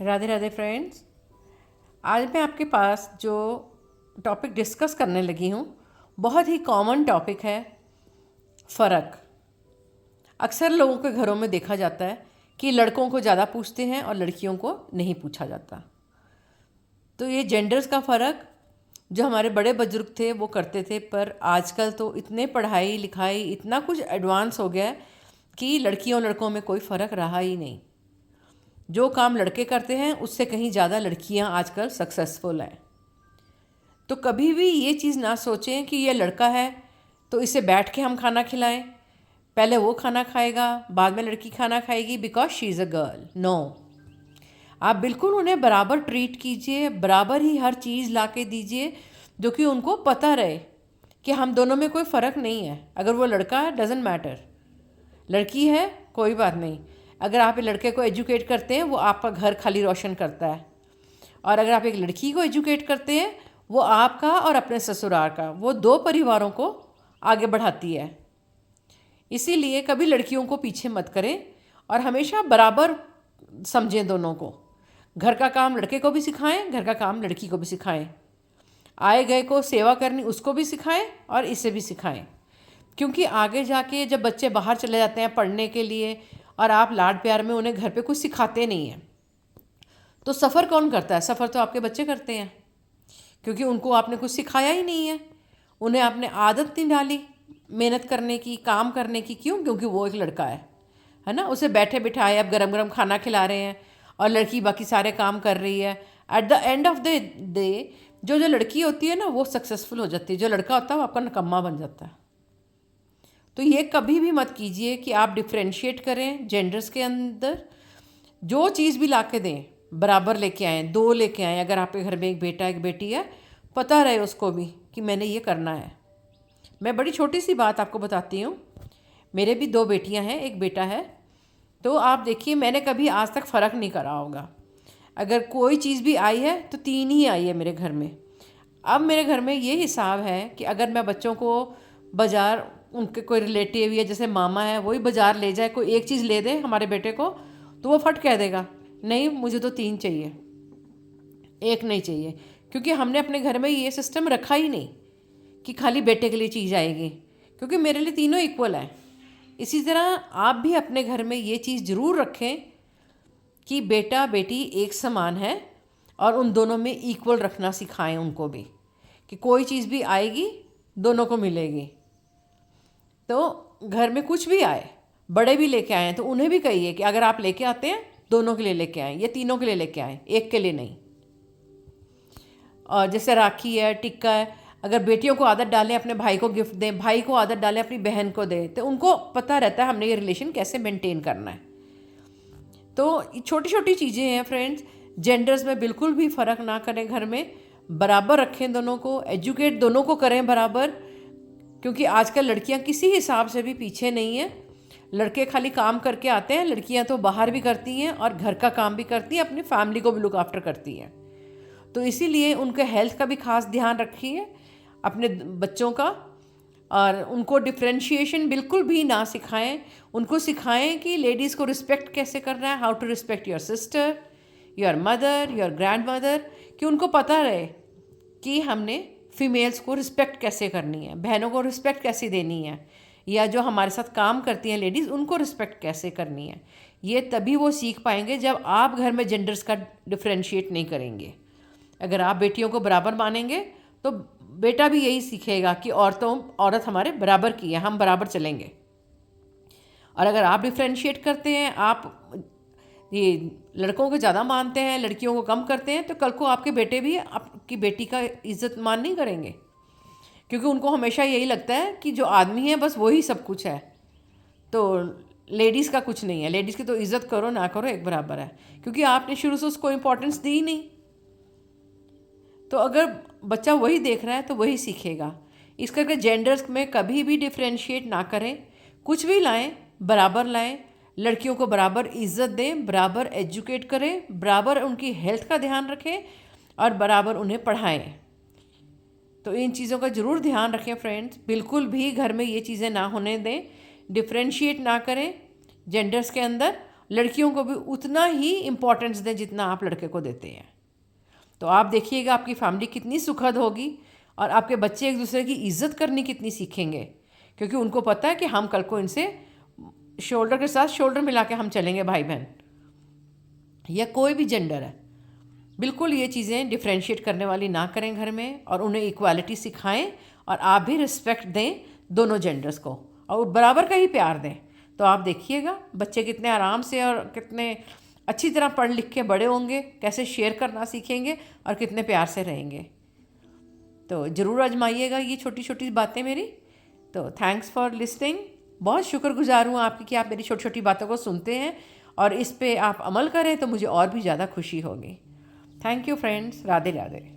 Radhe Radhe friends. आज मैं आपके पास जो टॉपिक डिस्कस करने लगी हूँ बहुत ही कॉमन टॉपिक है, फ़र्क। अक्सर लोगों के घरों में देखा जाता है कि लड़कों को ज़्यादा पूछते हैं और लड़कियों को नहीं पूछा जाता। तो ये जेंडर्स का फ़र्क जो हमारे बड़े बुजुर्ग थे वो करते थे, पर आजकल तो इतने पढ़ाई लिखाई इतना कुछ एडवांस हो गया है कि लड़कियों लड़कों में कोई फ़र्क रहा ही नहीं। जो काम लड़के करते हैं उससे कहीं ज़्यादा लड़कियां आजकल सक्सेसफुल हैं। तो कभी भी ये चीज़ ना सोचें कि ये लड़का है तो इसे बैठ के हम खाना खिलाएं, पहले वो खाना खाएगा बाद में लड़की खाना खाएगी because she is a girl. No, आप बिल्कुल उन्हें बराबर ट्रीट कीजिए, बराबर ही हर चीज़ ला के दीजिए जो कि उनको पता रहे कि हम दोनों में कोई फ़र्क नहीं है। अगर वो लड़का है डजेंट मैटर, लड़की है कोई बात नहीं। अगर आप एक लड़के को एजुकेट करते हैं वो आपका घर खाली रोशन करता है, और अगर आप एक लड़की को एजुकेट करते हैं वो आपका और अपने ससुराल का, वो दो परिवारों को आगे बढ़ाती है। इसीलिए कभी लड़कियों को पीछे मत करें और हमेशा बराबर समझें दोनों को। घर का काम लड़के को भी सिखाएं, घर का काम लड़की को भी सिखाएं। आए गए को सेवा करनी उसको भी सिखाएं और इसे भी सिखाएं, क्योंकि आगे जाके जब बच्चे बाहर चले जाते हैं पढ़ने के लिए और आप लाड प्यार में उन्हें घर पे कुछ सिखाते नहीं हैं, तो सफ़र कौन करता है? सफ़र तो आपके बच्चे करते हैं, क्योंकि उनको आपने कुछ सिखाया ही नहीं है, उन्हें आपने आदत नहीं डाली मेहनत करने की, काम करने की। क्यों? क्योंकि वो एक लड़का है ना। उसे बैठे बिठाए अब गरम गरम खाना खिला रहे हैं और लड़की बाकी सारे काम कर रही है। At the end of the day जो जो लड़की होती है ना वो सक्सेसफुल हो जाती है, जो लड़का होता है वो आपका निकम्मा बन जाता है। तो ये कभी भी मत कीजिए कि आप डिफ्रेंशिएट करें जेंडर्स के अंदर। जो चीज़ भी ला के दें बराबर लेके आएँ, दो लेके आएँ। अगर आपके घर में एक बेटा एक बेटी है, पता रहे उसको भी कि मैंने ये करना है। मैं बड़ी छोटी सी बात आपको बताती हूँ। मेरे भी दो बेटियाँ हैं, एक बेटा है। तो आप देखिए, मैंने कभी आज तक फ़र्क नहीं करा होगा। अगर कोई चीज़ भी आई है तो तीन ही आई है मेरे घर में। अब मेरे घर में ये हिसाब है कि अगर मैं बच्चों को बाज़ार, उनके कोई रिलेटिव या जैसे मामा है वही बाज़ार ले जाए, कोई एक चीज़ ले दे हमारे बेटे को, तो वो फट कह देगा नहीं मुझे तो तीन चाहिए, एक नहीं चाहिए। क्योंकि हमने अपने घर में ये सिस्टम रखा ही नहीं कि खाली बेटे के लिए चीज़ आएगी, क्योंकि मेरे लिए तीनों इक्वल हैं। इसी तरह आप भी अपने घर में ये चीज़ ज़रूर रखें कि बेटा बेटी एक समान है, और उन दोनों में इक्वल रखना सिखाएं उनको भी, कि कोई चीज़ भी आएगी दोनों को मिलेगी। तो घर में कुछ भी आए, बड़े भी लेके आए हैं तो उन्हें भी कहिए कि अगर आप लेके आते हैं दोनों के लिए लेके आएँ, ये तीनों के लिए लेके आएँ, एक के लिए नहीं। और जैसे राखी है, टिक्का है, अगर बेटियों को आदत डालें अपने भाई को गिफ्ट दें, भाई को आदत डालें अपनी बहन को दें, तो उनको पता रहता है हमने ये रिलेशन कैसे मेंटेन करना है। तो छोटी छोटी चीज़ें हैं फ्रेंड्स। जेंडर्स में बिल्कुल भी फ़र्क ना करें, घर में बराबर रखें दोनों को, एजुकेट दोनों को करें बराबर। क्योंकि आजकल लड़कियां किसी हिसाब से भी पीछे नहीं हैं। लड़के खाली काम करके आते हैं, लड़कियां तो बाहर भी करती हैं और घर का काम भी करती हैं, अपनी फैमिली को भी लुक आफ्टर करती हैं। तो इसीलिए उनके हेल्थ का भी खास ध्यान रखिए अपने बच्चों का, और उनको डिफ्रेंशिएशन बिल्कुल भी ना सिखाएं। उनको सिखाएं कि लेडीज़ को रिस्पेक्ट कैसे करना है, how to respect your sister, your mother, your grandmother, कि उनको पता रहे कि हमने फीमेल्स को रिस्पेक्ट कैसे करनी है, बहनों को रिस्पेक्ट कैसे देनी है, या जो हमारे साथ काम करती हैं लेडीज़ उनको रिस्पेक्ट कैसे करनी है। ये तभी वो सीख पाएंगे जब आप घर में जेंडर्स का डिफ्रेंशिएट नहीं करेंगे। अगर आप बेटियों को बराबर मानेंगे तो बेटा भी यही सीखेगा कि औरत हमारे बराबर की है, हम बराबर चलेंगे। और अगर आप डिफ्रेंशिएट करते हैं, आप ये लड़कों को ज़्यादा मानते हैं लड़कियों को कम करते हैं, तो कल को आपके बेटे भी आपकी बेटी का इज्जत मान नहीं करेंगे, क्योंकि उनको हमेशा यही लगता है कि जो आदमी है बस वही सब कुछ है, तो लेडीज़ का कुछ नहीं है। लेडीज़ की तो इज़्ज़त करो ना करो एक बराबर है, क्योंकि आपने शुरू से उसको इम्पोर्टेंस दी ही नहीं। तो अगर बच्चा वही देख रहा है तो वही सीखेगा। इस करके जेंडर्स में कभी भी डिफ्रेंशिएट ना करें, कुछ भी लाएं बराबर लाएं। लड़कियों को बराबर इज्जत दें, बराबर एजुकेट करें, बराबर उनकी हेल्थ का ध्यान रखें और बराबर उन्हें पढ़ाएं। तो इन चीज़ों का ज़रूर ध्यान रखें फ्रेंड्स। बिल्कुल भी घर में ये चीज़ें ना होने दें, डिफ्रेंशिएट ना करें जेंडर्स के अंदर, लड़कियों को भी उतना ही इम्पोर्टेंस दें जितना आप लड़के को देते हैं। तो आप देखिएगा आपकी फैमिली कितनी सुखद होगी और आपके बच्चे एक दूसरे की इज्जत करनी कितनी सीखेंगे, क्योंकि उनको पता है कि हम कल को इनसे शोल्डर के साथ शोल्डर मिला के हम चलेंगे, भाई बहन या कोई भी जेंडर है। बिल्कुल ये चीज़ें डिफ्रेंशिएट करने वाली ना करें घर में, और उन्हें इक्वालिटी सिखाएं और आप भी रिस्पेक्ट दें दोनों जेंडर्स को और बराबर का ही प्यार दें। तो आप देखिएगा बच्चे कितने आराम से और कितने अच्छी तरह पढ़ लिख के बड़े होंगे, कैसे शेयर करना सीखेंगे और कितने प्यार से रहेंगे। तो ज़रूर आजमाइएगा ये छोटी छोटी बातें मेरी। तो थैंक्स फॉर लिसनिंग। बहुत शुक्रगुजार हूँ आपकी कि आप मेरी छोटी छोटी बातों को सुनते हैं और इस पे आप अमल करें तो मुझे और भी ज़्यादा खुशी होगी। Thank you friends. Radhe Radhe.